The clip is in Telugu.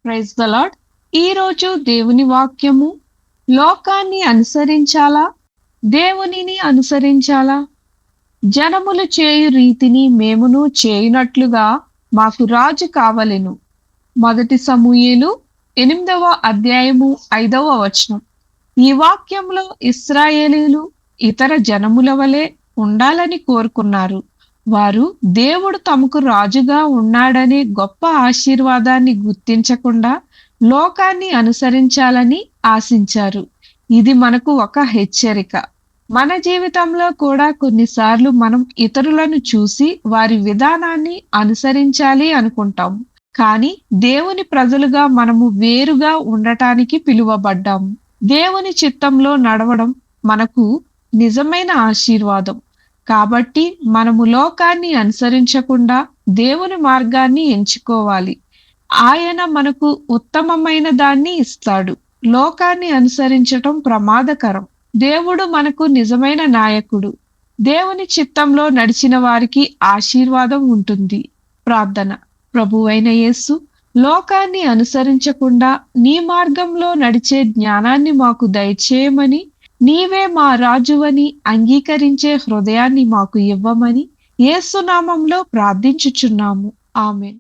Praise the lord. ఈరోజు దేవుని వాక్యము, లోకాన్ని అనుసరించాలా, దేవునిని అనుసరించాలా? జనములు చేయు రీతిని మేమును చేయునట్లుగా మాకు రాజు కావలెను. మొదటి సమూయేలు 8వ అధ్యాయము 5వ వచనం. ఈ వాక్యంలో ఇశ్రాయేలీయులు ఇతర జనముల వలె ఉండాలని కోరుకున్నారు. వారు దేవుడు తమకు రాజుగా ఉన్నాడనే గొప్ప ఆశీర్వాదాన్ని గుర్తించకుండా లోకాన్ని అనుసరించాలని ఆశించారు. ఇది మనకు ఒక హెచ్చరిక. మన జీవితంలో కూడా కొన్నిసార్లు మనం ఇతరులను చూసి వారి విధానాన్ని అనుసరించాలి అనుకుంటాం. కానీ దేవుని ప్రజలుగా మనము వేరుగా ఉండటానికి పిలువబడ్డాము. దేవుని చిత్తంలో నడవడం మనకు నిజమైన ఆశీర్వాదం. కాబట్టి మనము లోకాన్ని అనుసరించకుండా దేవుని మార్గాన్ని ఎంచుకోవాలి. ఆయన మనకు ఉత్తమమైన దాన్ని ఇస్తాడు. లోకాన్ని అనుసరించటం ప్రమాదకరం. దేవుడు మనకు నిజమైన నాయకుడు. దేవుని చిత్తంలో నడిచిన వారికి ఆశీర్వాదం ఉంటుంది. ప్రార్థన. ప్రభువైన యేసు, లోకాన్ని అనుసరించకుండా నీ మార్గంలో నడిచే జ్ఞానాన్ని మాకు దయచేయమని, నీవే మా రాజువని అంగీకరించే హృదయాన్ని మాకు ఇవ్వమని యేసు నామంలో ప్రార్థించుచున్నాము. ఆమేన్.